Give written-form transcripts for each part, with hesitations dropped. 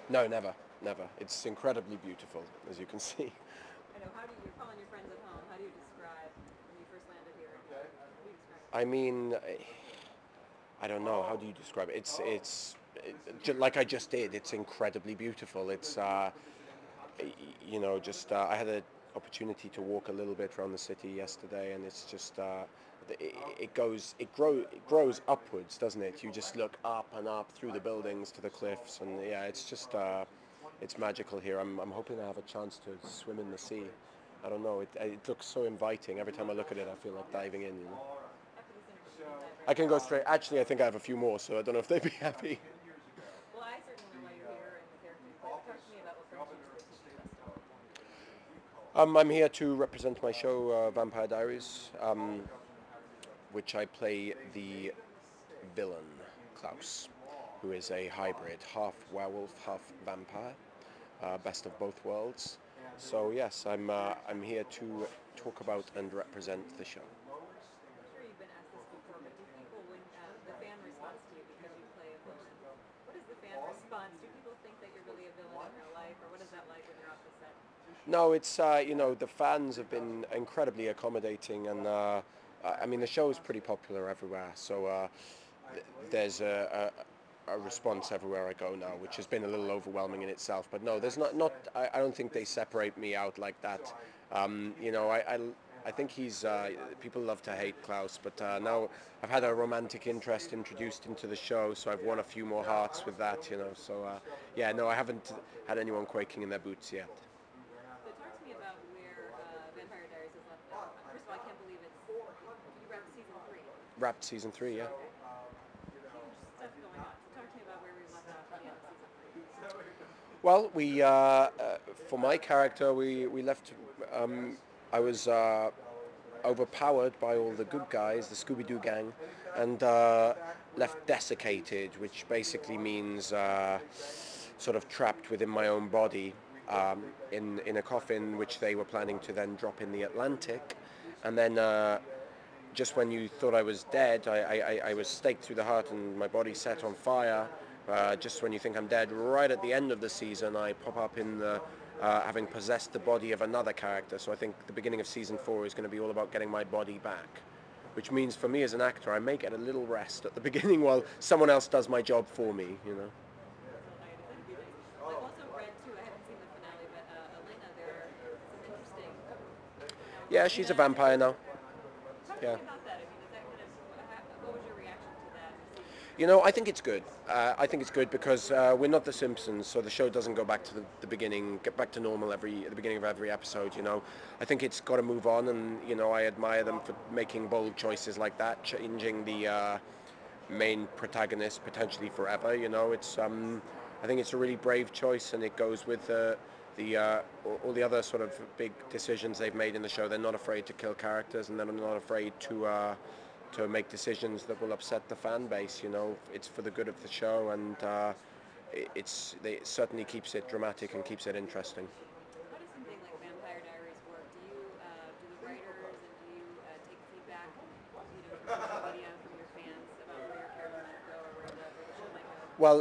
No, never, never. It's incredibly beautiful, as you can see. I know. How do you, you're calling your friends at home? How do you describe when you first landed here? How do you describe it? I mean, I don't know. How do you describe it? Like I just did. It's incredibly beautiful. Just I had an opportunity to walk a little bit around the city yesterday, and it's just it grows upwards, doesn't it? You just look up and up through the buildings to the cliffs, and yeah, it's magical here. I'm hoping I have a chance to swim in the sea. I don't know. It looks so inviting. Every time I look at it, I feel like diving in. You know? After this interview, you can dive I right can in. go straight. Actually, I think I have a few more, so I don't know if they'd be happy. Well, I certainly know why you're here and the character you play, but talk to me about what brings you to the TV festival. I'm here to represent my show, Vampire Diaries, which I play the villain, Klaus, who is a hybrid, half werewolf, half vampire, best of both worlds. So yes, I'm here to talk about and represent the show. I'm sure you've been asked this before, but do people, when the fan responds to you because you play a villain, what is the fan response? Do people think that you're really a villain in real life, or what is that like when you're off the set? No, it's the fans have been incredibly accommodating, and I mean the show is pretty popular everywhere. So there's a response everywhere I go now, which has been a little overwhelming in itself. But no, there's not. I don't think they separate me out like that. I think he's. People love to hate Klaus, but now I've had a romantic interest introduced into the show, so I've won a few more hearts with that. So yeah, no, I haven't had anyone quaking in their boots yet. So talk to me about where Vampire Diaries has left off. First of all, I can't believe you wrapped season three. Wrapped season three, yeah. Okay. Huge stuff going on. So talk to me about where we left off at the end of season three. Well, for my character, we left. I was overpowered by all the good guys, the Scooby Doo gang, and left desiccated, which basically means sort of trapped within my own body in a coffin, which they were planning to then drop in the Atlantic, and then. Just when you thought I was dead, I was staked through the heart and my body set on fire. Just when you think I'm dead, right at the end of the season, I pop up in having possessed the body of another character. So I think the beginning of season 4 is going to be all about getting my body back. Which means for me as an actor, I may get a little rest at the beginning while someone else does my job for me, you know. So that'd be nice. Well, I've also read too. I haven't seen the finale, but Elena, there are some interesting. Now, Yeah, she's a Elena, vampire now. talk to Yeah. me about that. I mean, is that kind of what was your reaction to that receiving that You finale? know, I think it's good. I think it's good because we're not The Simpsons, so the show doesn't go back to the beginning, get back to normal at the beginning of every episode. I think it's got to move on, and I admire them for making bold choices like that, changing the main protagonist potentially forever. I think it's a really brave choice, and it goes with all the other sort of big decisions they've made in the show. They're not afraid to kill characters, and they're not afraid to make decisions that will upset the fan base. It's for the good of the show, and it certainly keeps it dramatic and keeps it interesting. How does something like Vampire Diaries work? Do you do the writers and do you take feedback, from social media from your fans about where your character should go or where the show might go? Well,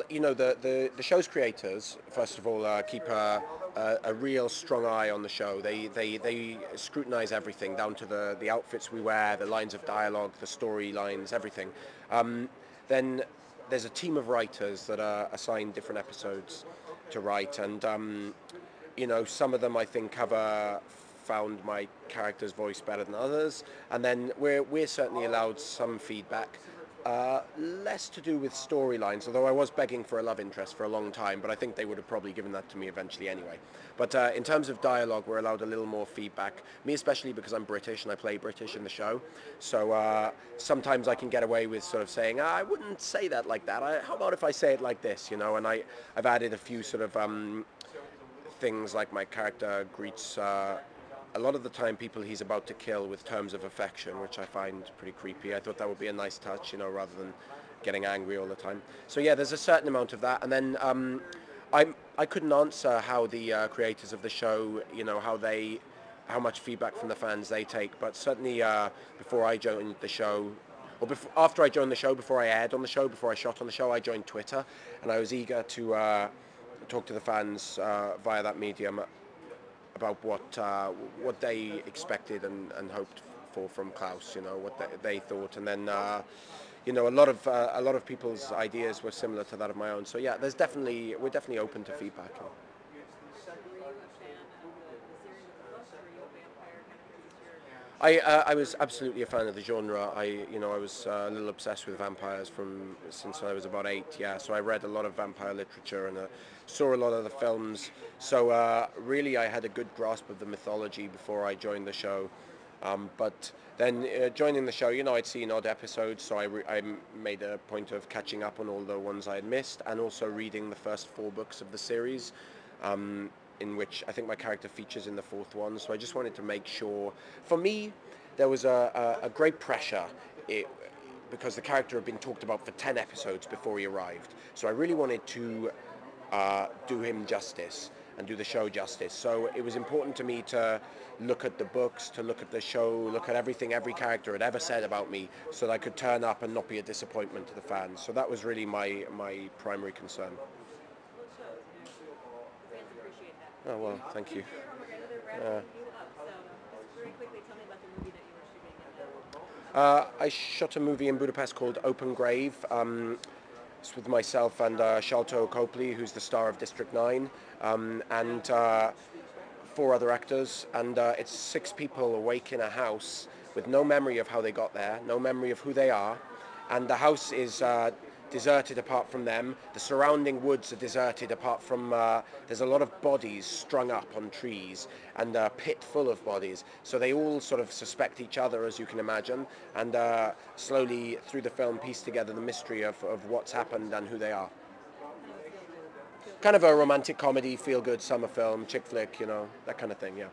the show's creators, first of all, keep a real strong eye on the show. They scrutinize everything down to the outfits we wear, the lines of dialogue, the storylines, everything. Um, then there's a team of writers that are assigned different episodes to write, and some of them I think have found my character's voice better than others, and then we're certainly allowed some feedback. Less to do with storylines, although I was begging for a love interest for a long time, but I think they would have probably given that to me eventually anyway. But in terms of dialogue, we're allowed a little more feedback. Me especially because I'm British and I play British in the show. So sometimes I can get away with sort of saying, I wouldn't say that like that. How about if I say it like this, And I've added a few sort of things like my character greets a lot of the time people he's about to kill with terms of affection, which I find pretty creepy. I thought that would be a nice touch, rather than getting angry all the time. So yeah, there's a certain amount of that, and then I couldn't answer how the creators of the show, how much feedback from the fans they take, but certainly before I joined the show, or after I joined the show, before I aired on the show, before I shot on the show, I joined Twitter, and I was eager to talk to the fans via that medium about what they expected and hoped for from Klaus. You know, what they thought, and then you know, a lot of people's ideas were similar to that of my own. So yeah, we're definitely open to feedback. Were you a fan of the series of the books, or were you a vampire kind of crazy? I was absolutely a fan of the genre. I was a little obsessed with vampires from since I was about 8. Yeah, so I read a lot of vampire literature and saw a lot of the films. So really, I had a good grasp of the mythology before I joined the show. But then joining the show, you know, I'd seen odd episodes, so I made a point of catching up on all the ones I had missed, and also reading the first 4 books of the series. Um, in which I think my character features in the 4th one. So I just wanted to make sure. For me, there was a great pressure because the character had been talked about for 10 episodes before he arrived. So I really wanted to do him justice and do the show justice. So it was important to me to look at the books, to look at the show, look at everything every character had ever said about me, so that I could turn up and not be a disappointment to the fans. So that was really my primary concern. Well, it shows. The fans appreciate that. Oh well, thank you. Here, we're going to wrap you up. So, just very quickly, tell me about the movie that you were shooting I shot a movie in Budapest called Open Grave. It's with myself and Shalto Copley, who's the star of District 9, and 4 other actors. And it's 6 people awake in a house with no memory of how they got there, no memory of who they are. And the house is deserted apart from them. The surrounding woods are deserted apart from, there's a lot of bodies strung up on trees and a pit full of bodies. So they all sort of suspect each other, as you can imagine, and slowly through the film piece together the mystery of what's happened and who they are. Kind of a romantic comedy, feel-good summer film, chick flick, you know, that kind of thing, yeah.